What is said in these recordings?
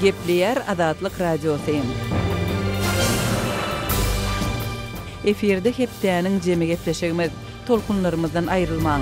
Gepleyer Azatlyk Radiosyň. Eferde hepdäniň jemi gepleşigimiz, tolkunlarymyzdan aýrylmaň.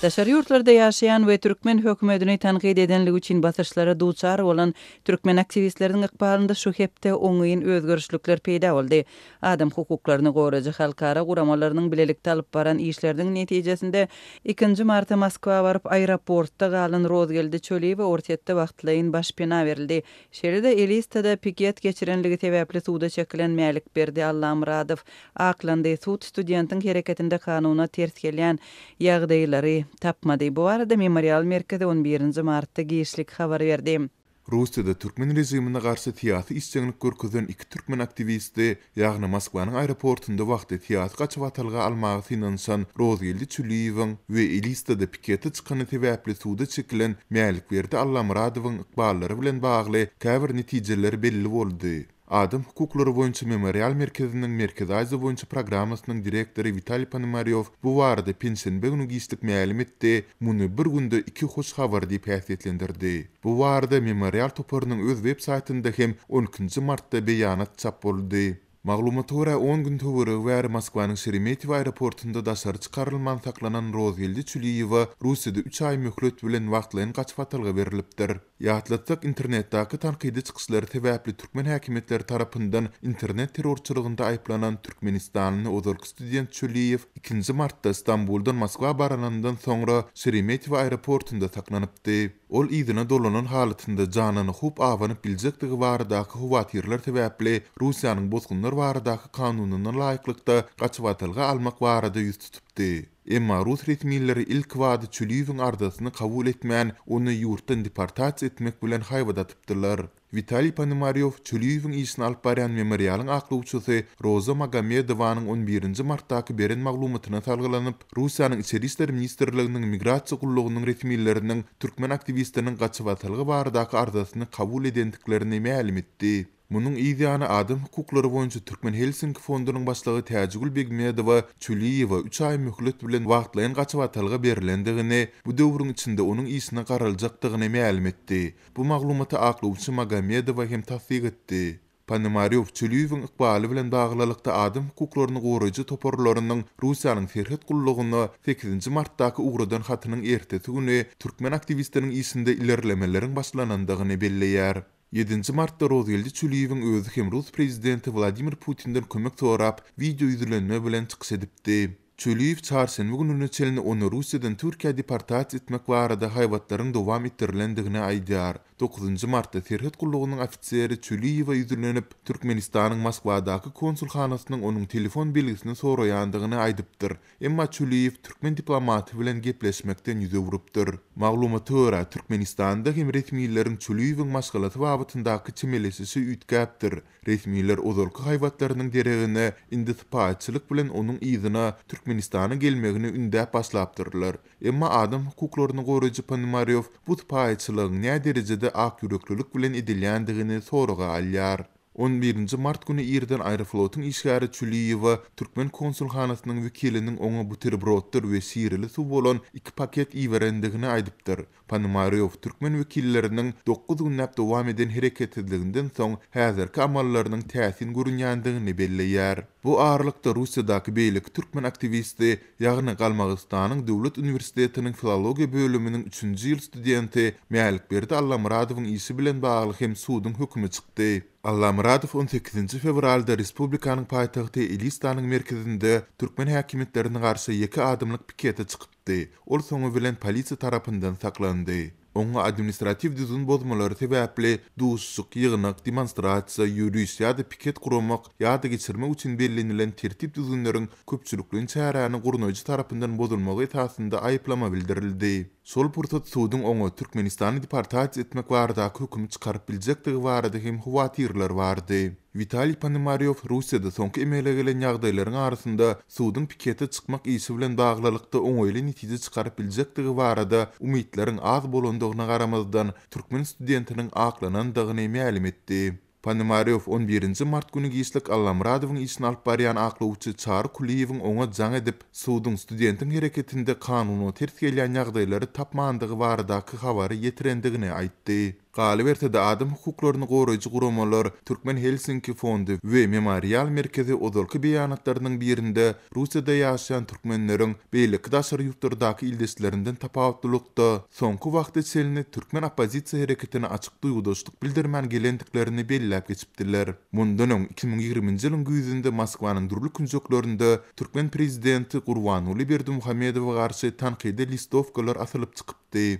Daşary ýurtlarda ýaşaýan we türkmen hökümetini tanqid edenligi üçin basyşlara duçar bolan türkmen aktivistleriniň ykbalynda şu hepde oňyň özgörüşlikler peýda boldy. Adam hukuklaryny goraýjy halkara guramalarynyň bilelikde alyp baran işleriniň netijesinde 2 marta Moskwa baryp aeroportda galan Rozgeldi çöli we ortatda wagtlaýyn başpena berildi. Şeride Elistada piket geçirenligi sebäpli suwda çekilen mälik berdi Allahamradow. Aklandy suwd studentiň hereketinde kanuna ters gelýän ýagdaýlary tapmady. Bu arada Memorial Merkezi 11 martda giýişlik habar berdi. Russiýada türkmen rejimine garşy tiýatry işçilik görkezden 2 türkmen aktivisti ýagny Moskwanyň aeroportunda wagty tiýatry gaçyp atylga almagy finansan Rozgeldi Çuliýewiň we Elistada pikete çykany sebäpli suwda çekilen mälik berdi Allahamradowyň ykballary bilen bagly käbir netijeleri belli boldy. Adam hukuklary boýunça Memorial Merkezining Merkez Aziýa boýunça programmasynyň direktory Vitaliy Ponomaryov bu barada pensiýa güni giýişlik ma'lum etdi. Muny bir günde 2 hoş habar diýip häsiýetlendirdi. Bu barada Memorial toparynyň öz web saytynda hem 12 martda beýanat çap boldy. Maglumaty görä 10 gün töwere wär Moskwanyň Sheremetyevo aeroportunda daşary çykarylman saklanan Rozgeldi Çuliýewa Russiýada 3 ay möhlet bilen wagtlaýyn gaçyp atylga berilipdir. Ýatlatsak internetdäki tanqidi çykyşlary sebäpli türkmen häkimetleri tarapyndan internet terrorçylygynda aýplanan Türkmenistanyň ozalky student Çuliýew 2 martda Istanbuldan Moskwa baranandan soňra Sheremetyevo aeroportunda saklanypdy. Ol ýygyna dolanan halatynda janyny hup awanyp biljekdigi baradaky howatyrlar sebäpli Russiýanyň bozgunlar baradaky kanunyna laýyklykda gaçyp atylga almak barada ýüz tutupdy. Emma Rus resmiýetleri ilk wady Çuliýewiň ardasyny kabul etmän, ony ýurtdan deportasiýa etmek bilen haýwadatypdylar. Vitaliy Ponomaryov Çuliýewiň işini alyp baran memorialyň aklawçysy Roza Magomedowanyň 11 martdaky beren maglumatyna salgylanyp, Russiýanyň Içeri işler ministrliginiň migrasiýa gullugynyň resmiýetleriniň türkmen aktivistleriniň gaçyp atylgy baradaky ardasyny kabul edendiklerini ma'lum etdi. Munun ýa-da adam hukuklary boýunça Türkmen Helsinki fondunyň başlygy Täjigül Begmedowa Çuliýewa 3 ay möhlet bilen wagtlaýyn gaçyp atylga berilendigini, bu döwrüň içinde onuň işine garaljakdygyny ma'lum etdi. Bu maglumaty aklawçy Magomedowa hem tasdiq etdi. Ponomaryov Çuliýewiň ykbaly bilen baglylykda adam hukuklaryny goraýjy toparlarynyň Russiýanyň serhet gullugyna 8 martdaky ugradan hatynyň ertesi güni türkmen aktivistleriniň işinde ilerlemelerin başlanandygyny belleýär. 7 martda Rozgeldi Çuliýewiň özü hem Rus prezidenti Vladimir Putin'den kömek sorap video ýüzlenme bilen çykyş edipdi. Çuliýew çarşamba gününe çelini onu Russiýadan Türkiýe deportasiýa etmek barada haýwatlaryň dowam ettirilendigini aýdýar. 9 martda serhet gullugynyň ofiseri Çuliýewa ýüzlenip Türkmenistanyň Moskwadaky konsulxanasynyň onuň telefon belgisini soraýandygyny aýdypdyr. Emma Çuliýew türkmen diplomaty bilen gepleşmekden ýüze burupdyr. Maglumaty görä Türkmenistanda hem resmiýetlerin Çuliýewiň maşgalaty wagtyndaky çemeleşişi üýtgäpdir. Resmiýetler ozalky haýwatlarynyň deregine indispaçylyk bilen onuň ýygyna Türkmenistana gelmegini ündäp başlapdyrlar. Emma adam hukuklaryny goraýjy Ponomaryov bu paýçylygyň näme derejede ak ýüreklilik bilen edilýändigini soraga alýar. 11 mart günü ýerden Aeroflotun işgäri Çuliýewa Türkmen konsulxanasynyň wekiliniň oňa buterbrotlar we şirili suw bolan 2 paket iwerendigini aýdypdyr. Ponomaryov Türkmen wekilleriniň 9 günnäp dowam eden hereketliginden soň häzirki amallarynyň täsir görünýändigini belleýär. Bu aralykda Russiýadaky beýlik türkmen aktivisti ýagny Galmagystanyň Döwlet Uniwersitetiniň filologiýa bölüminiň 3-nji ýyl studenti Mälikberdi Allahamradowyň işi bilen bagly hem suwdyň hükmi çykdy. Allahamradow 18 fevralda Respublikanyň paýtagty Elistanyň merkezinde türkmen häkimetlerine garşy 2 adımlyk pikete çykypdy. Ol soňu bilen polisiýa tarapyndan saklandy. Oňa administrativ düzün bozmalary sebäpli duşsyk, ýygnak, demonstrasiýa, ýürüýüş ýa-da piket gurmak ýa-da geçirmek üçin bellenýän tertip düzünleriň köpçülikliň çäräni gurnoýjy tarapyndan bozulmagy esasynda aýplama bildirildi. Sol pursat suwdyň oňa Türkmenistany deportasiýa etmek barada höküm çykaryp biljekdigi barada hem howatyrlar bardy. Vitaliy Ponomaryov Russiýada soňky emele gelen ýagdaýlaryň arasynda suwdyň pikete çykmak işi bilen baglylykda oňaýly netije çykaryp biljekdigi barada umytlariň az bolandygyna garamazdan türkmen studentiniň aklanandygyny ma'lum etdi. Panomarev 11-nji mart günü giýişlik Allamradowyň işini alyp barýan aklawçy Çary Kuliýewiň oňa jaň edip suwdyň studentiň hereketinde kanuny ters gelýän ýagdaýlary tapmandygy baradaky habary ýetirendigini aýtdy. Galybertede adam hukuklaryny goraýjy guramalar Türkmen Helsinki fondu we Memorial merkezi ozalky beýanatlarynyň birinde Russiýada ýaşaýan türkmenleriň beýleki daşary ýurtlardaky ildestlerinden tapawutlykda soňky wagtda çelini Türkmen opozisiýa hereketine açyk duýgudaşlyk bildirmän gelendiklerini belläp geçipdiler. Mundan öň 2020-nji ýylyň güýzünde Moskwanyň durly künjeklerinde Türkmen prezidenti Gurbanuly Berdimuhammedowa garşy tanqidi listowkalar asylyp çykypdy.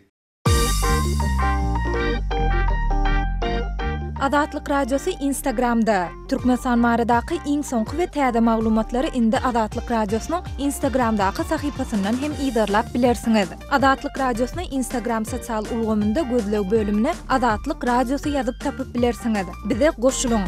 Adatlyk radiosu Instagramda. Türkmenistan maradaky iň soňky we täze maglumatlary indi Adatlyk radiosynyň Instagramdaky sahypasyndan hem ýydarlap bilersiňiz. Adatlyk radiosyny Instagram sosial ulgamynda gözleg bölümine Adatlyk radiosu ýazyp tapyp bilersiňiz. Bize goşulyň.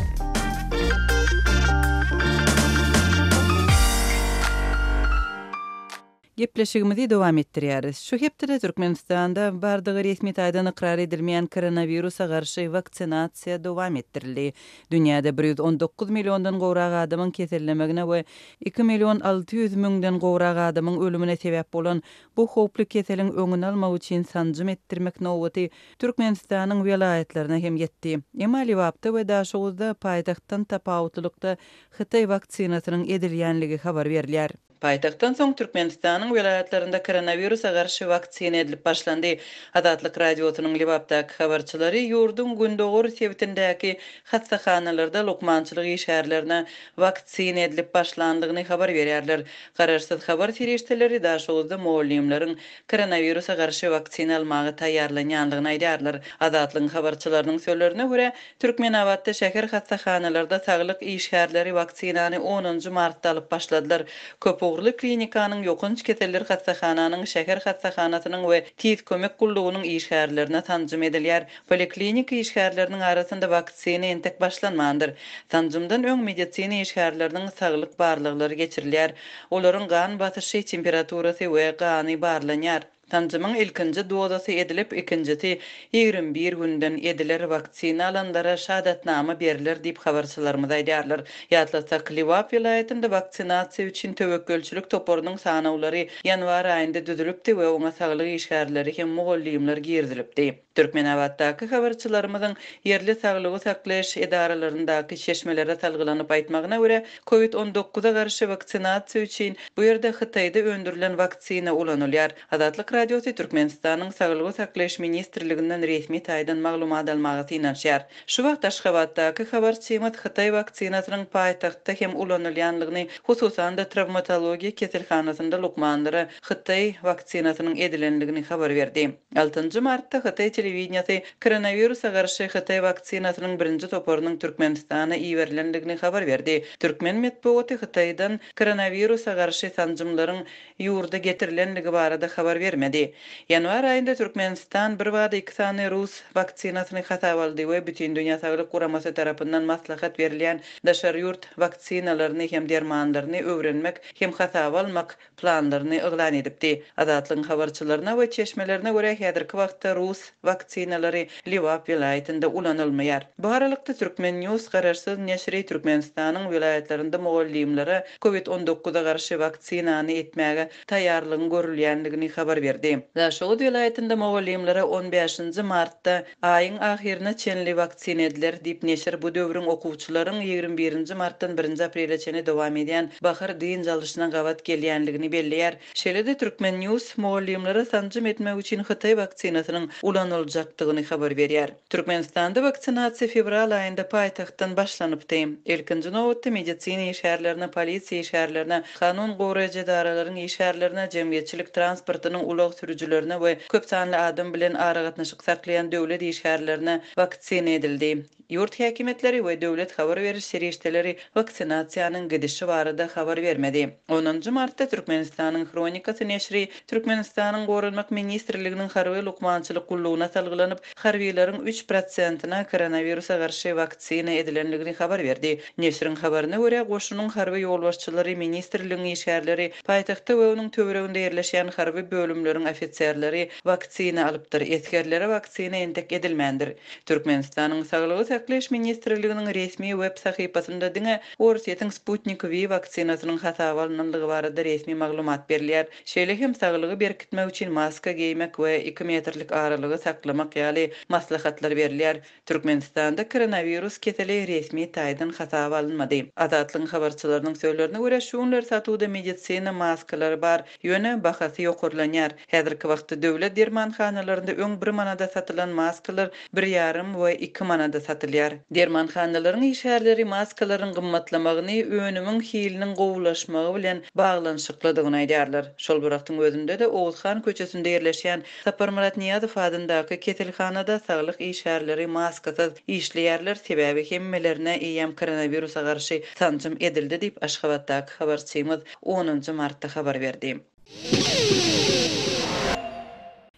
Gepleşigimizi dowam etdirýäris. Şu hepde Türkmenistanda bardygy resmi taýdan ikrar edilmeýän koronawirusa garşy vaksinasiýa dowam etdirildi. Dünýäde 119 milliondan gowrak adamyň kesellemegine we 2 milyon 600 miňden gowrak adamyň ölümine sebäp bolan bu howply keseliň öňüni almak üçin sanjym etdirmek nowbaty Türkmenistanyň welaýatlaryna hem ýetdi. Emalibapda we daşuguzda paýtagtdan tapawutlykda Hytaý vaksinasynyň edilýänligi habar berilýär. Paytaxtdan soň Türkmenistanyň welaýatlarynda koronawirusa garşy vaksina edilip başlandy. Adatlyk radiosynyň Libapdaky habarçylary ýurdun gündogor sebitindäki hastahanalarda lokmançylyk işgärlerine vaksina edilip başlandygyny habar berýärler. Garaşsyz habar serişdeleri daşuguzda muallimleriň koronawirusa garşy vaksina almagy taýýarlanýandygyny aýdýarlar. Adatlyk habarçylarynyň sözlerine görä, Türkmenawatda şäher hastahanalarda saglyk işgärleri vaksinany 10-njy martda alyp başladylar. Köpügürli klinikanyň ýokunç keseller hastahananyň şäher hastahanasynyň we tiz kömek gullugynyň işgärlerine tanjym edilýär. Poliklinika işgärleriniň arasynda vaksina entek başlanmandyr. Tanjymdan öň medisina işgärleriniň saglyk barlyklary geçirilýär. Olaryň gan basyşy, temperaturasy we gany barlanýar. Tanjymyň ilkinji dozasy edilip, ikincisi 21 günden ediler. Vaksina alanlara şahadatnama berilir diýip habarçylarymyz aýdýarlar. Ýatlasak, Liwap vilayetinde vaksinasiýa üçin töwekkülçilik toporunyň sanawlary ýanwar aýynda düzülipdi we oňa saglyk işgärleri hem mugallimler girdilipdi. Türkmenawatdaky habarçylarymyzyň yerli saglygy saklaýaş edaralaryndaky şeşmelere talgylanyp aýtmagyna görä, COVID-19-a garşy vaksinasiýa üçin bu ýerde Hytaýda öndürilen vaksina ulanylýar. Adatlyk radiosu Türkmenistanyň saglygy saklaýaş ministrliginden resmi taýdan maglumat almagy inanýar. Şu wagt Aşgabatdaky habarçymyz Hytaý vaksinasynyň paýtagtda hem ulanylýanlygyny, hususan da travmatologiýa keselhanasynda lokmanlara Hytaý vaksinasynyň edilenligini habar berdi. 6-njy martda Hytaý telewizionyasy koronawirusa garşy Hytaý vaksinasynyň birinji toporunyň Türkmenistana iýerilenligini habar berdi. Türkmen medeniýeti Hytaýdan koronawirusa garşy sanjymlaryň ýurda getirilenligi barada habar bermedi. Ýanwar aýynda Türkmenistan bir wada 2 sany rus vaksinasyny hasap aldy we bütün dünýä saglyk guramasy tarapyndan maslahat berilýän daşary ýurt vaksinalaryny hem dermanlaryny öwrenmek hem hasap almak planlaryny eglan edipdi. Adatlyň habarçylaryna we çeşmelerine görä häzirki wagtda rus vaksinalary Liwap vilayetinde ulanylmaýar. Bu aralykda Türkmen News garaşsyz neşri Türkmenistanyň vilayetlerinde mugallimlere COVID-19-a garşy vaksinany etmäge taýýarlygyny görülýänligini habar berdi. Daşoğuz vilayetinde mugallimlere 15-nji martda aýyň ahirine çenli vaksina ediler diýip neşir bu döwrüň okuwçylaryň 21-nji martdan 1-nji aprele çeni dowam edýän bahar diň jalyşyna gawat gelýänligini belleýär. Şeýle-de Türkmen News mugallimlere sanjym etmek üçin Hytaý vaksinasynyň ulanyljakdygyny habar berýär. Türkmenistanda vaksinasiýa fevral aýynda paýtagtdan başlanypdy. Ilkinji nowatda medisina işgärlerine, polisiýa işgärlerine, kanun goraýjy edaralarynın işgärlerine, jemgyýetçilik transportynyň ulaq sürüjülerine we köp sanly adam bilen aragatnaşyk saklayan döwlet işgärlerine vaksina edildi. Ýurt häkimetleri we döwlet habar beriş serişdeleri vaksinasiýanyň gidişi barada habar bermedi. 10-njy martda Türkmenistanyň Kronikasy neşri Türkmenistanyň Gorulmak ministrliginiň harby lokmançylyk gullugyna salgylanyp, harbiýlaryň 3%-na koronawirusa garşy vaksina edilenligini habar berdi. Neşriň habaryna görä, goşunyň harby ýolbaşçylary, ministrligiň işgärleri, paýtagtda we onuň töwereginde ýerleşýän harby bölümleriň ofitserleri vaksina alypdyr. Eskerlere vaksina entek edilmändir. Türkmenistanyň saglygy saklaş ministrliginiň resmi web sahypasynda diňe Orsiýetiň Sputnik V waksinasynyň hasaba alınanlygy barada resmi maglumat berilýär. Şeýle hem saglygy berkitmek üçin maska giymek we 2 metrlik aralygy saklamak ýaly maslahatlar berilýär. Türkmenistanda koronavirus keseli resmi taýdan hasaba alınmady. Azatlyň habarçylarynyň söýlerine görä şunlar satuda medisina maskalary bar, ýöne bahasy ýokurlanýar. Häzirki wagtda döwlet dermanhanalarynda öň 1 manada satylan maskalar 1,5 we 2 manada satylýar. Dermanhanalaryň işgärleri maskalaryň gymmatlamagyny önümiň hiliniň gowulaşmagy bilen baglanyşykladygyny aýdýarlar. Şol wagtyň özünde de Oğuzhan köçesinde ýerleşýän Saparmurat Niýazow adyndaky keselhanada saglyk işgärleri maskasyz işleýärler sebäbi hemmelerine eýem koronawirusa garşy sanjym edildi diýip Aşgabatdaky habarçymyz 10 martda habar berdi.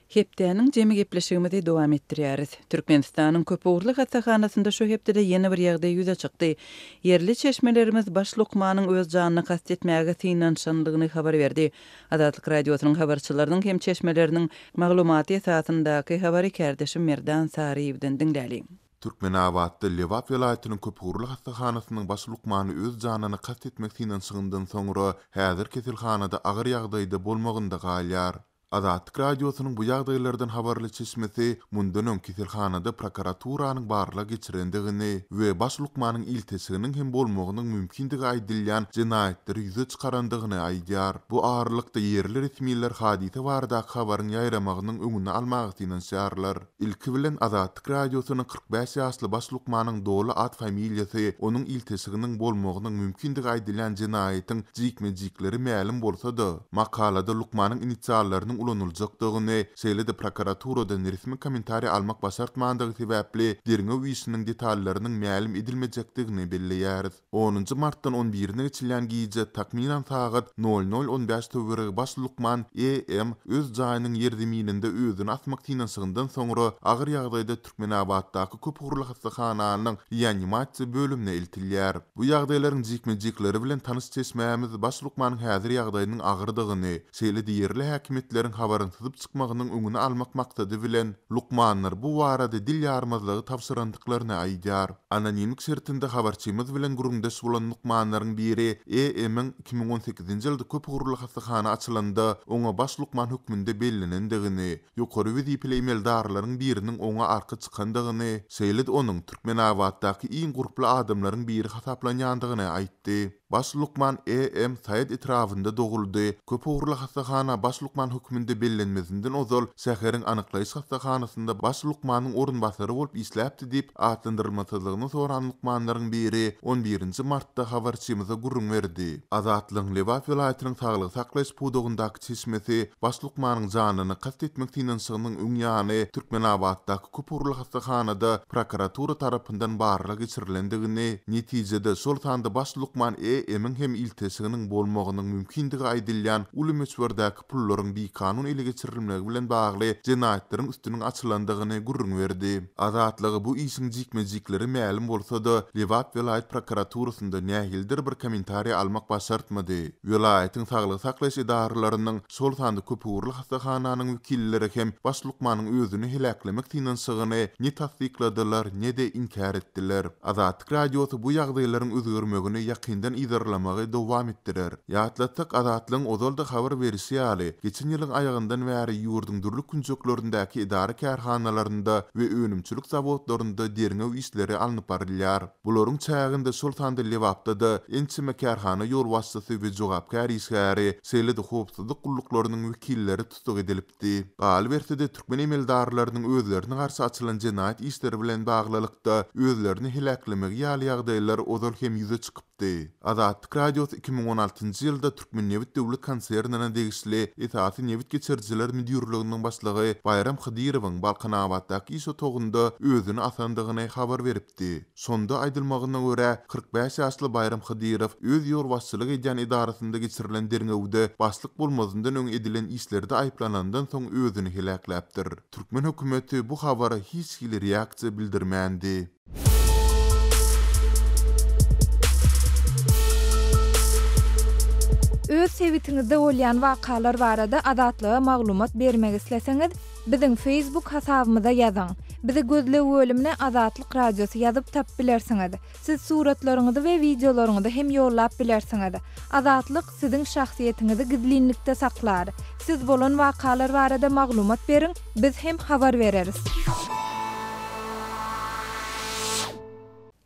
Hepdäniň jemi gepleşigimizi dowam etdirýäris. Türkmenistanyň Köpügürli hastahanasynda şu hepde ýeni bir ýagdaý ýüze çykdy. Yerli çeşmelerimiz baş lukmanyň öz janyny kast etmäge synanşanlygyny habar berdi. Azatlyk radiosynyň habarçylarynyň hem çeşmeleriniň maglumaty esasyndaky habary kärdeşim Merdan Sariýewden diňläli. Türkmenabadda Lewap vilayatynyň Köpügürli hastahanasynyň baş lukmany öz janyny kast etmek synanşygyndan soňra häzir kesilhanada agyr ýagdaýda bolmagynda galýar. Azatlyk radiosynyň bu ýagdaýlardan habarly çeşmesi mundan öň kesilhanada prokuraturynyň barlyga geçirendigini we baş lukmanyň iltisiginiň hem bolmagynyň mümkindigi aýdylýan jenaýetleri ýüze çykarandygyny aýdýar. Bu ağırlykda yerli resmiler hadise barada habaryň ýaýramagynyň öňüni almagy synanşýarlar. Ilki bilen Azatlyk radiosynyň 45 ýaşly baş lukmanyň doly at familiýasy onuň iltisiginiň bolmagynyň mümkindigi aýdylýan jenaýetiň jikmejikleri ma'lum bolsa-da, makalada lukmanyň inisiallarynyň ulanyljakdygyny, şeýle-de prokuraturadan resmi kommentariýa almak başartmandygy sebäpli derňe wiýişiniň detallarynyň ma'lum edilmejekdigini belleýär. 10 martdan 11-ne geçilen giýje takminan sagat 00:15 töwere baş lukman EM öz jaýynyň ýerdimininde özüni asmak synanşygyndan soňra agyr ýagdaýda Türkmenabaddaky Köpügürli hastahananyň reanimasiýa bölümine eltilýär. Bu ýagdaýlaryň jikmejikleri bilen tanış çeşmämiz baş lukmanyň häzir ýagdaýynyň agyrdygyny, şeýle-de yerli häkimetler habaryny tyzyp çykmagynyň öňüni almak maksady bilen lukmanlar bu barada dil ýarmazlygy tapşyrandyklaryny aýdýar. Anonimlik şertinde habarçymyz bilen gurundaş bolan lukmanlaryň biri EM-iň 2018-nji ýylda Köpügürli hastahana açylanda oňa baş lukman hökmünde bellenendigini, ýokary wezipeli emeldarlaryň biriniň oňa arka çykandygyny, şeýle-de onuň Türkmenabaddaky iň gurply adamlaryň biri hasaplanýandygyny aýtdy. Baş lukman EM Saýid etrafynda doguldy. Köpügürli hastahana baş lukman hökmünde bellenmesinden ozal şäheriň anyklaýyş hastahanasynda baş lukmanyň orunbasary bolup isläpdi diýip atlandyrylmasylygyny soran lukmanlaryň biri 11 martda habarçymyza gurrun berdi. Azatlyň Lewap vilayatynyň saglyk saklaýyş pudugundaky çeşmesi baş lukmanyň janyny kast etmek synanşygynyň öňýany Türkmenabaddaky Köpügürli hastahanada prokuratura tarapyndan barlyga geçirilendigini, netijede şol sanda baş lukman EM-iň hem iltisiginiň bolmagynyň mümkindigi aýdylýan uly meçberdaky pullaryň kanun ele geçirilmegi bilen bagly jenaýetleriň üstüniň açylandygyny gurrun berdi. Azatlygy bu işiň jikmejikleri ma'lum bolsa-da Lewap vilayat prokuraturasynda nähildir bir kommentariýa almak başartmady. Vilayatyň saglyk saklaýyş idaralarynyň şol sanda Köpügürli hastahananyň wekilleri hem baş lukmanyň özüni helaklemek synanşygyny ne tasdikladylar, ne de inkar etdiler. Azatlyk radiosy bu ýagdaýlaryň özgörmegini ýakyndan iýerlemagy dowam etdirer. Ýatlatdyk Azatlyň ozalda habar berýär. Geçen ýylyň aýagyndan bäri ýurduň durly künjeklerindäki idara kärhanalarynda we önümçilik zawodlarynda derňe işleri alınıp barylýar. Bularyň çäginde şol sanda Lewapda da ençime kärhana ýol wassaty we jogapkar işgäri, şeýle-de howpsuzlyk gullaklarynyň wekilleri tutuk edilipdi. Albertde türkmen emeldarlarynyň özlerine garşy açylan jenaýet işleri bilen baglylykda özlerini helaklemek ýaly ýagdaýlar ozal hem ýüze çykypdy. Azatlyk radiosy 2016-njy ýylda Türkmen Newit döwlet konsernine degişli Esasy Newit geçirjiler müdürliginiň başlygy Bayram Hydyrowyň Balkanabaddaky iş otogunda özüni asandygyny habar beripdi. Sonda aýdylmagyna görä 45 ýaşly Bayram Hydyrow öz ýolbaşçylyk edýän idarasynda geçirilen derňewde başlyk bolmazyndan öň edilen işlerde aýplanandan soň özüni helakläpdir. Türkmen hökümeti bu habara hiç hili reaksiýa bildirmändi. Öz sevitiňizde bolýan wakalar barada adatlyga maglumat bermek isleseňiz, biziň Facebook hasabymyza ýazyň. Bize gözlew bölümine Azatlyk radiosu ýazyp tap bilersiňiz. Siz suratlaryňyzy we videolaryňyzy hem ýollap bilersiňiz. Azatlyk siziň şahsiýetiniňizi gizlinlikde saklar. Siz bolan wakalar barada maglumat beriň, biz hem habar bereriz.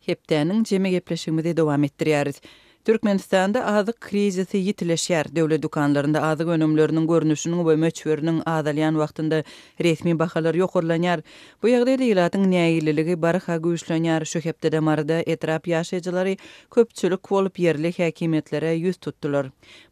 Hepdäniň jeme gepleşigimizi dowam etdirýäris. Türkmenistanda azyk krizisi ýitileşýär. Döwlet dukanlarynda azyk önümleriniň görnüşiniň we möçberiniň azalýan wagtynda resmi bahalar ýokurlanýar. Bu ýagdaýda ýylatyň näýililigi barha güýçlenýär. Şu hepde marda etrap ýaşaýjylary köpçülik bolup yerli häkimetlere ýüz tutdular.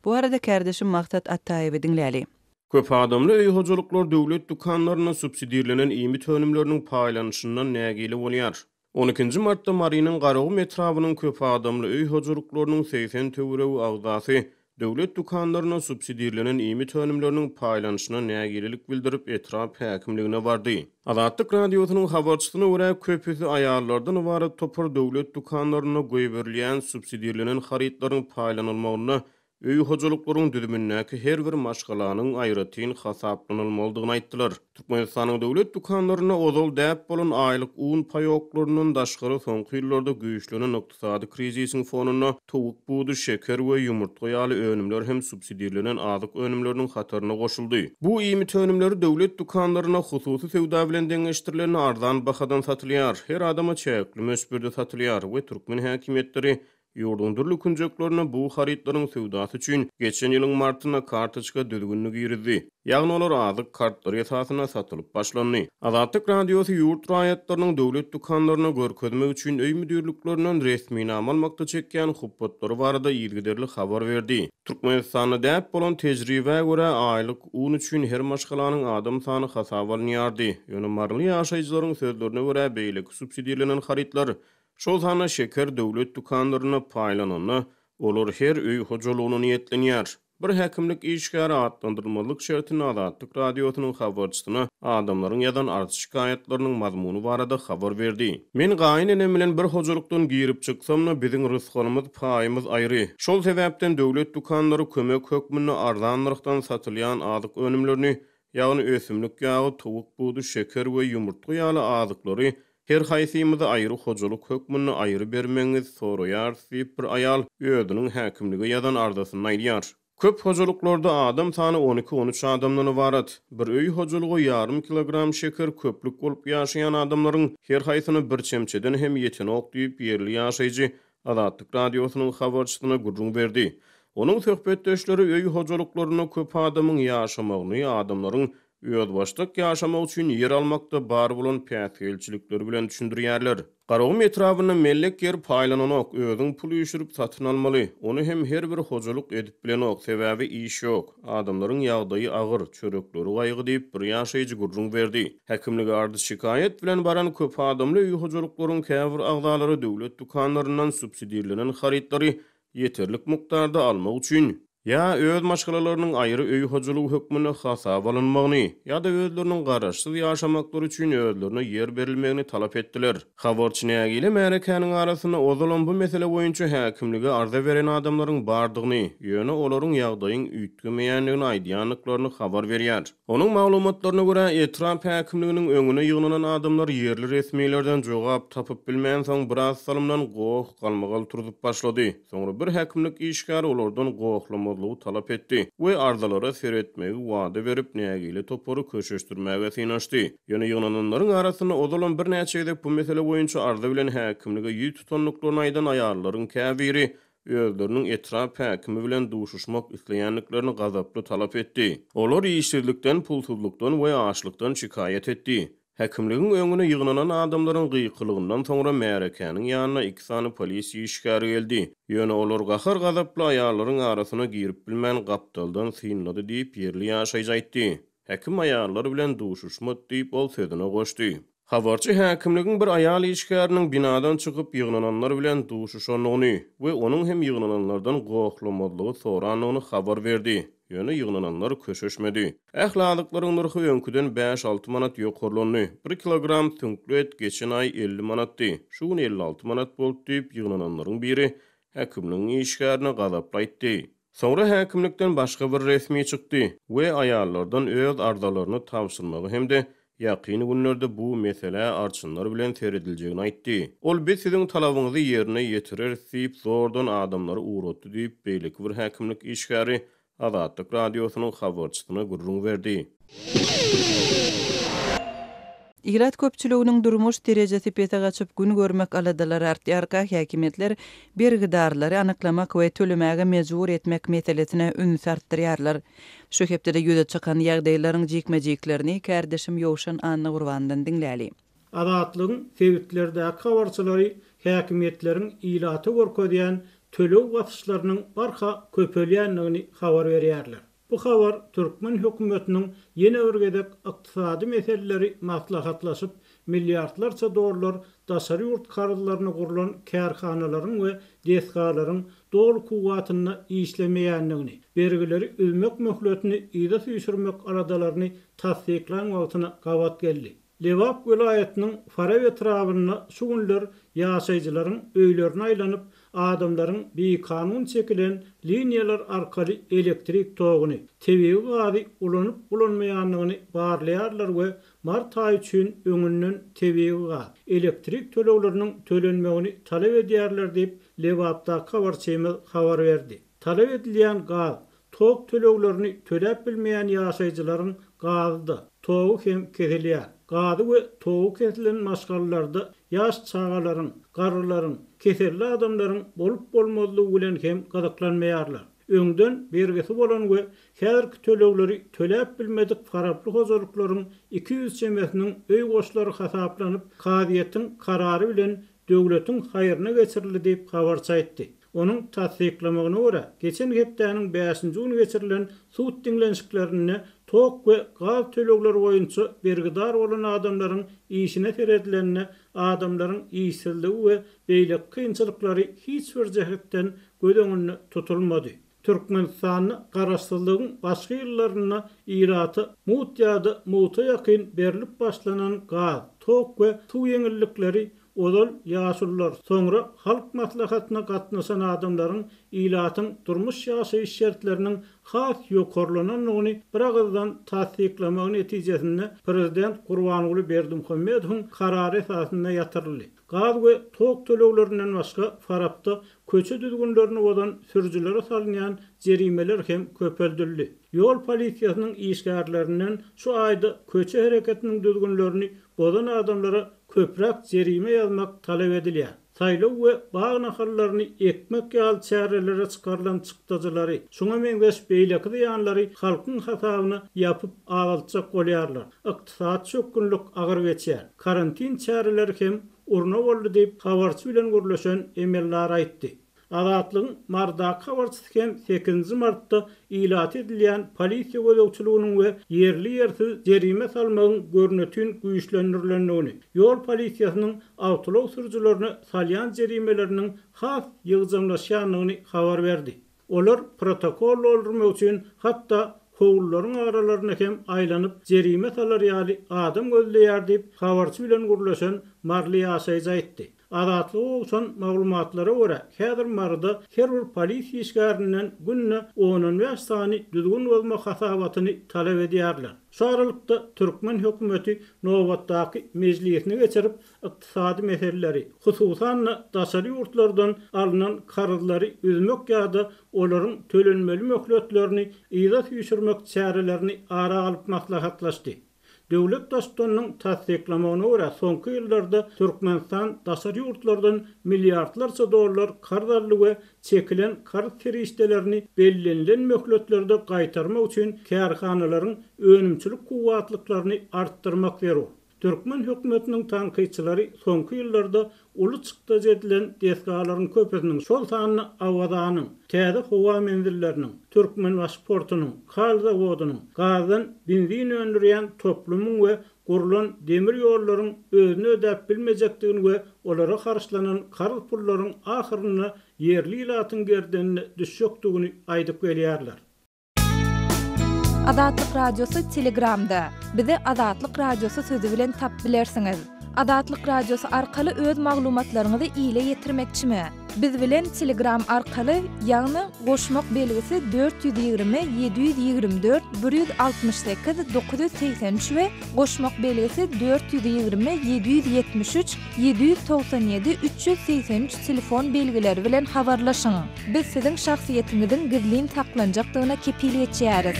Bu arada kardeşim Maksat Attaýewi dinläli. Köp adamly öý hojalyklar döwlet dukanlaryna subsidiýalenen iýmit önümleriniň paýlanyşyndan nägili bolýar. 12 martda Marynyň Garagy metrawynyň köp adamly öý hojalyklarynyň 80 töwereği agdasy döwlet dukanlaryna subsidiýalenen iýmit önümleriniň paýlanyşyna nägililik bildirip etrap häkimligine bardy. Azatlyk radiosynyň habarçysyna görä köpüsi aýallardan ibaret topar döwlet dukanlaryna goýberilýän subsidiýalenen haritlaryň paýlanylmagyna öý hojalyklaryň düzümindäki her bir maşgalanyň aýratyn hasaplanylmalydygyny aýtdylar. Türkmenistanyň döwlet dukanlaryna ozal däp bolan aýlyk un paýoklarynyň daşgary soňky ýyllarda güýçlenen ykdysady krizisiň fonuna towuk buğdy, şeker we ýumurtga ýaly önümler hem subsidiýalenen azyk önümleriniň hataryna goşuldy. Bu iýmit önümleri döwlet dukanlaryna hususy sewda bilen deňeşdirilen arzan bahadan satylýar. Her adama çäkli möçberde satylýar we türkmen häkimetleri ýurdun durly künjeklerini bu haritlaryň sewdasy üçin geçen ýylyň martyna kartoçka düzgünligi ýerdi. Ýagny olar azyk kartlar esasyna satylyp başlandy. Azatlyk radiosy ýurt raýatlarynyň döwlet dukanlaryna görkezmek üçin öý müdürliklerinden resmi nam almakda çekýän huppatlary barada ýergiderli habar berdi. Türkmenistanda däp bolan tejribe görä aýlyk un üçin her maşgalanyň adam sany hasaba alınýardy. Ýöne marly ýaşaýjylaryň sözlerine görä beýlik subsidiýalenen haritlar şol sana şeker döwlet dukanlaryna paýlanany, olar her öý hojalygyny niýetlenýär. Bir häkimlik işgäri atlandyrmalyk şertini Azatlyk radiosynyň habarçysyna adamlaryň ýadan arz şikaýetleriniň mazmuny barada habar berdi. Men gaýnenem bilen bir hojalykdan girip çyksam-na biziň rızkynymyz, paýymyz aýry. Şol sebäpden döwlet dukanlary kömek hökmüne arzan narhdan satylýan azyk önümlerini, ýagny ösümlik ýagy, towuk buğdy, şeker we ýumurtga ýaly azyklary her haýsymyza aýry hojalyk hökmüne aýry bermeňiz soraýar diýip bir aýal öýüdiniň häkimligi ýadan ardasyny aýdýar. Köp hojalyklarda adam sany 12-13 adamdan ibaret. Bir öý hojalygy ýarym kilogram şeker köplük bolup ýaşaýan adamlaryň her haýsyny bir çemçeden hem ýetenok diýip ýerli ýaşaýjy Azatlyk radiosynyň habarçysyna gurrun berdi. Onuň söhbetdeşleri öý hojalyklaryna köp adamyň ýaşamagyny, adamlaryň öýdbaşlyk ýaşamak üçin ýer almakda bar bolan päsgelçilikleri bilen düşündirýärler. Garagy metrawyny mellek yer paýlananok, özüň puly ýüşürip satyn almaly. Onu hem her bir hojalyk edip bilenok, sebäbi iş ýok. Adamlaryň ýagdaýy agyr, çörekleri gaýgy diýip bir ýaşaýjy gurrun berdi. Häkimlige ardy şikaýet bilen baran köp adamly öý hojalyklaryň käbir agdalary döwlet dukanlaryndan subsidiýalenen haritlary ýeterlik mukdarda almak üçin ya öz maşgalalarynyň aýry öý hojalygy hökmüne hasaba alynmagyny ýa-da özleriniň garaşsyz ýaşamaklary üçin özlerine yer berilmegini talap etdiler. Habarçy nägili märekäniň arasyna ozalan bu mesele boýunça häkimlige arza beren adamlaryň bardygyny, ýöne olaryň ýagdaýyň üýtgemeýänligini aýdýanlyklaryny habar berýär. Onuň maglumatlaryna görä etrap häkimliginiň öňüne ýygnanan adamlar yerli resmiýetlerden jogap tapyp bilmän soň biraz salymdan goň galmagal turup başlady. Soňra bir häkimlik işgäri olardan goňlama talap etdi we arzalara seretmegi wada berip nägili toporu köşeşdirmäge synaşdy. Ýöne ýygnalanlaryň arasyna ozalan bir näçe edip bu mesele boýunça arza bilen häkimlige ýüz tutanlyklaryny aýdan aýallaryň käbiri özleriniň etrap häkimi bilen duşuşmak isleýänliklerini gazaply talap etdi. Olar işsizlikden, pulsuzlukdan we açlykdan şikaýet etdi. Häkimligiň öňüne ýygnanan adamlaryň gyýkylygyndan soňra märekäniň ýanyna 2 sany polis işgäri geldi. Ýöne olar gahar gazaply aýallaryň arasyna girip bilmän gapdaldan synlady diýip ýerli ýaşaýjy aýtdy. Häkim aýallar bilen duşuşmak diýip ol sözüne goşdy. Habarçy häkimligiň bir aýal işgäriniň binadan çykyp ýygnananlar bilen duşuşanyny we onuň hem ýygnananlardan goňlamalygy soranyny habar berdi. Ýöne ýygnananlar köşeşmedi. Ählalyklaryň narhy öňküden 5-6 manat ýokurlandy. 1 kilogram tüňklü et geçen aý 50 manatdy. Şuň 56 manat bolup diýip ýygnananlaryň biri häkimligiň işgärine gazaply aýtdy. Soňra häkimlikden başga bir resmi çykdy we aýallardan öz arzalaryny tapşyrmagy hemde Ýakyny günlerde bu mesele arçynlar bilen serediljeğini aýtdy. Ol biz siziň talabyňyzy ýerine ýetirer diýip zordan adamlary uğratdy diýip beýleki bir häkimlik işgäri Azatlyk radiosynyň habarçysyna gurrun berdi. İrat köpçüliginiň durmuş derejesi pete gaçyp gün görmek aladalar artýarka häkimetler bergidarlary anyklamak we tölemäge mejbur etmek meselesine ün sartdyrýarlar. Şu hepde de ýüze çykan ýagdaýlaryň jikmejiklerini kärdeşim Ýowşan Anna Gurbandan diňläli. Azatlygyň sebitlerdäki habarçylary häkimetleriň ilaty görkezýän tölew wasyşlarynyň barha köpelýänligini habar berýärler. Bu habar Türkmen hökümetiniň ýene bir gedek ykdysady meseleleri maslahatlaşyp milliardlarça dollar daşary ýurt kararlaryny gurulan kärhanalaryň we desgalaryň dol kuwwatyny işlemeýänligini, bergileri üzmek möhletini ýa-da süýşürmek aradalaryny tasdiklan wagtyna gawat geldi. Lewap vilayetiniň Fara etrawyna şu günler ýaşaýjylaryň öýlerine aýlanyp adamlaryň beýkanun çekilen liniýalar arkaly elektrik toguny, tebigy gazy ulanyp ulanmaýanlygyny barlaýarlar we mart aýy üçin öňünden tebigy gaz, elektrik төлewleriniň tölenmegini talap edýärler diýip Lewapda habarçymyz habar berdi. Talap edilýän gaz, tog төлewlerini töläp bilmeýän ýaşaýjylaryň gazydy, togu hem kesilýär. Gazy we togu kesilen maşgallarda ýaş çağalaryň, garrylaryň, keserli adamlaryň bolup bolmazlygy bilen hem gazaklanmaýarlar. Öňden bergisi bolan we häzirki төлewleri töläp bilmedik faraply hozurluklaryň 200 çemesiniň öý goşlary hasaplanyp, kadiýetiň karary bilen döwletiň haýryna geçirildi diýip habarça aýtdy. Onun tasdiklamagyna görä, geçen hepdäniň 5-nji güni geçirilen sud diňlenşiklerini tok we gaz төлewleri boýunça bergidar bolan adamlaryň işine seredilenine adamlaryň işsizligi we beýlek kynçylyklary hiç bir jehetden gödöňüne tutulmady. Türkmenistanyň garaşsyzlygyň başga ýerlerine iraty mutýady muta ýakyn berilip başlanan gaz, tok we suw ýeňillikleri Odal ýaşullar soňra halk maslahatyna gatnaşan adamlaryň ilatyň durmuş ýaşaýyş şertleriniň has ýokarlananyny bir agzdan tasdiklamagy netijesinde prezident Gurbanuly Berdimuhammedowyň karary esasynda ýatyryldy. Gaz we tok төлewlerinden başga farapda köçe düzgünlerini bolan sürücülere salynýan jerimeler hem köpeldildi. Ýol polisiýasynyň işgärlerinden şu aýda köçe hereketiniň düzgünlerini bolan adamlara köprek jerime ýazmak talap edilýär. Saýlaw we baý nahallaryny ekmek ýal çärelere çykarlan çykdyjylary, şoňa meňzeş beýleki ýanlary halkyň hasabyny ýapyp agalçak bolýarlar. Ykdysat çökünlük agyr geçýär. Karantin çäreleri hem urna boldy diýip habarçy bilen gürleşen emeller aýtdy. Azatlygyň mardaky habarçysy hem 8 martda ilat edilýän polisiýa gözegçiliginiň we yerli ýersiz jerime salmagyň görnetini güýçlendirilýändigini, ýol polisiýasynyň awtolow sürüjülerini salýan jerimeleriniň has ýygyjamlaşýanlygyny habar berdi. Olar protokol öldürmek üçin hatda howlullaryň aralaryna hem aýlanyp jerime salar ýaly adam gözleýär diýip habarçy bilen gürleşen marly ýaşaýjy aýtdy. Azatlyk olsan maglumatlara görä, häzir marda her bir polisiýa işgärininden günne 10-15 sany düzgün bolma hasabatyny talap edýärler. Şu aralykda Türkmen hökümeti nowatdaky mejlisine geçirip ykdysady meseleleri, hususan daşary ýurtlardan alynan kararlary üzmek ýa-da olaryň tölenmeli möhletlerini ýa-da süýşürmek çärelerini ara alyp maslahatlaşdy. Döwlet dostlarynyň tasdiklamagyna görä soňky ýyllarda Türkmenistan daşary ýurtlardan milliardlarça dollar kardarly we çekilen kar kirişdelerini bellenlen möhletlerde gaýtarmak üçin kärhanalaryň önümçilik kuwwatlyklaryny artdyrmak zerur. Türkmen hökümetiniň tanqyçylary soňky ýyllarda uly çykda edilen desgalaryň köpesiniň şol sanyny awazanyň, täze howa menzilleriniň, Türkmen pasportunyň, kal zawodunyň, gazdan benzin öndürýän toplumyň we gurulan demir ýollaryň özüni ödäp bilmejekdigini we olara karşylanan kar pullaryň ahyryna yerli ilatyň gerdenine düşjekdigini aýdyp gelýärler. Azatlyk radiosu Telegramda. Bizi Azatlyk radiosu sözü bilen tap bilersiňiz. Azatlyk radiosu arkaly öz maglumatlaryňyzy ýyla ýetirmekçimi? Biz bilen Telegram arkaly ýagny goşmak belgisi 420 724 168 983 we goşmak belgisi 420 773 797 383 telefon belgileri bilen habarlaşyň. Biz siziň şahsiýetiňizin gizlin taklanjakdygyna kepillik etýäris.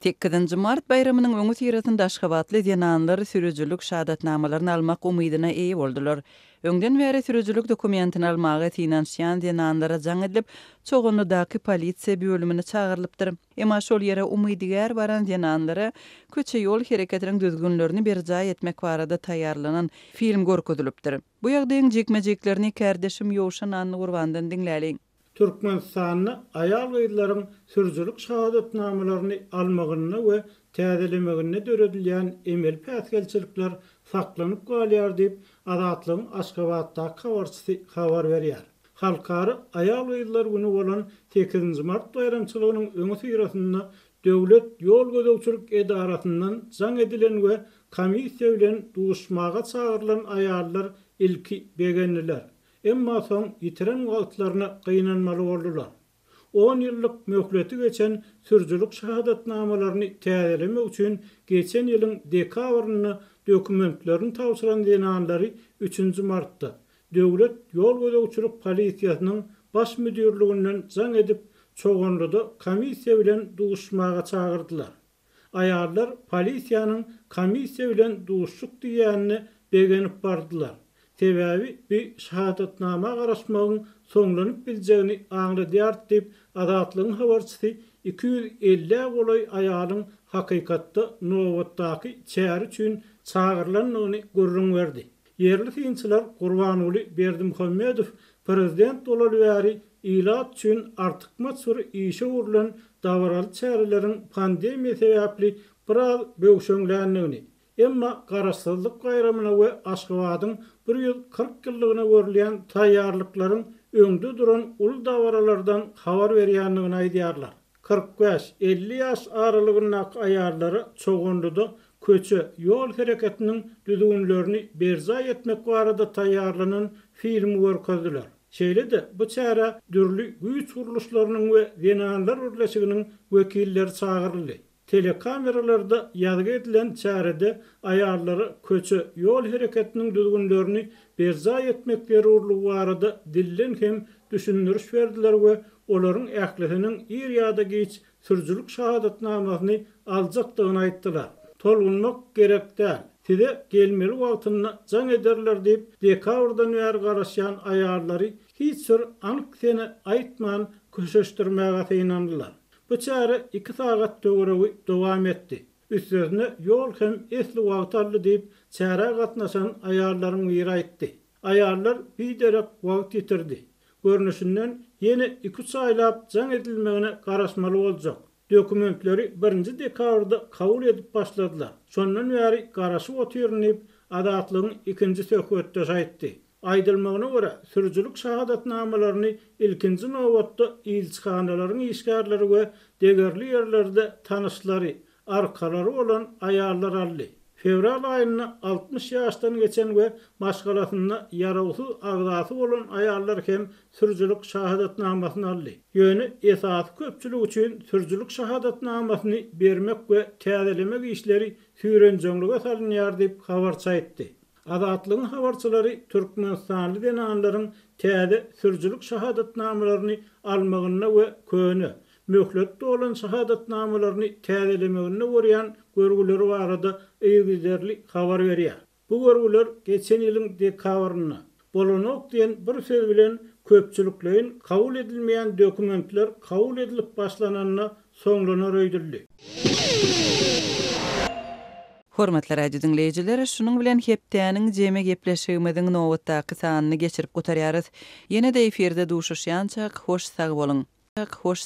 8 Mart bayramynyň öňü tirasynda Aşgabatly denanlar sürüjülük şahadatnamalaryny almak umydyna eýe boldular. Öňden bäri sürüjülük dokumentini almagy finansiýan denanlara jaň edilip, çoğunludaky polisiýa bölümine çağırlypdyr. Emma şol ýere umydygar baran denanlara köçe ýol hereketiniň düzgünlerini berjaý etmek barada taýýarlanan film görkezilipdir. Bu ýagdaýyň jekmejeklerini kärdeşim Ýowşan Anny Gurbandan diňläliň. Türkmenistan'da ayal gaýdylaryň sürüjülük şahadatnamalaryny almagyna we täzelemegine döredilýän emel päsgelçilikler saklanyp galýar diýip Azatlygyň Aşgabatda habarçysy habar berýär. Halkary ayal gaýdylar güni bolan 8 Mart bayramçylygynyň öňü tirasynda Döwlet ýol gözegçilik edarasyndan jaň edilen we komissiýa bilen duşmaga çağırılan ayallar ilki begenliler. Emma soň ýitiren wagtlaryna gynanmaly boldular. 10 ýyllyk möhleti geçen sürüjülük şahadatnamalaryny täzelemek üçin geçen ýylyň dekabryny dokumentlerini tawsiran denanlary 3 Martda Döwlet ýol gözegçilik polisiýasynyň baş müdürliginden jaň edip çoğunluda komissiýa bilen duşmaga çağırdylar. Ayarlar polisiýanyň komissiýa bilen duşşuk diýänini begenip bardylar. Sebäbi bir şahadatnama garaşmagyň soňlanyp biljegini aňladýar diýip Azatlygyň habarçysy 250 golay aýalyň hakykatda Nowatdaky çäri üçin çağırylanyny görüň berdi. Yerli synçylar Gurbanyly Berdimuhammedow prezident bolaly ilat üçin artykma sur işe urulan dawraly çärileriň pandemiýa sebäpli biraz böwşeňländigini, emma garaşsyzlyk gaýramyna we Aşgabatyň 140 ýyllygyna görülýän taýýarlyklaryň öňde duran ul dawralardan habar berýändigini aýdýarlar. 45-50 ýaş aralygyndaky aýallary çoğunluda köçe ýol hereketiniň düzgünlerini berjaý etmek barada taýýarlanan film görkezdiler. Şeýle-de bu çäre dürli güýç guruluşlarynyň we denanlar örleşiginiň wekilleri çağıryldy. Telekameralarda ýazgy edilen çärede aýallary köçe ýol hereketiniň düzgünlerini berjaý etmekleri urlugy barada dillen hem düşündürüş berdiler we olaryň ählisiniň ir ýa-da geç sürüjülük şahadatnamasyny aljakdygyny aýtdylar. Tolgunmak gerek däl. Size gelmeli wagtyny jaň ederler diýip dekabrdan bäri garaşýan aýallary hiç bir anyk seni aýtman köşeşdirmäge synandylar. Bu çare 2 saat döwregi dowam etdi. Üstüne ýol hem esli wagt aldy diýip çare gatnaşan aýallaryň biri aýtdy. Aýallar bir derek wagt ýitirdi. Görnüşinden ýene 2 saýlap jaň edilmegine garaşmaly boljak. Dokumentleri 1 dekabrda kabul edip başladylar. Şondan bäri garaşyp otyrynyp Azatlygyň 2-nji söhbetde aýtdy. Aýdylmagyna görä sürüjülük şahadatnamalaryny ilkinji nowatda ilçihanalaryň işgärleri we degerli ýerlerde tanyşlary, arkalary bolan aýallar aldy. Fevral aýyna 60 ýaşdan geçen we maşgalasyna ýarawsy agdasy bolan aýallar hem sürüjülük şahadatnamasyny aldy. Ýöne esas köpçülik üçin sürüjülük şahadatnamasyny bermek we täzelemek işleri süýrenjeňlige salynýar diýip habarçy aýtdy. Azatlygyň habarçylary Türkmenistanly denanlaryň täze sürüjülük şahadatnamalaryny almagyna we köne möhletde olan şahadatnamalaryny täzelemegine görýän görgüleri barada eýgizlerli habar berýär. Bu görgüler geçen ýylyň dekabryna bolanok diýen bir söz bilen köpçüliklerin kabul edilmeýän dokumentler kabul edilip başlananyna soňlanar öýdüldi. Hormatly radio dinleýijiler, şunuň bilen hepdäniň jeme gepleşigimiziň nowatdaky sanyny geçirip gutarýarys. Ýene-de eferde duşuşýançak hoş sag bolun. Hoş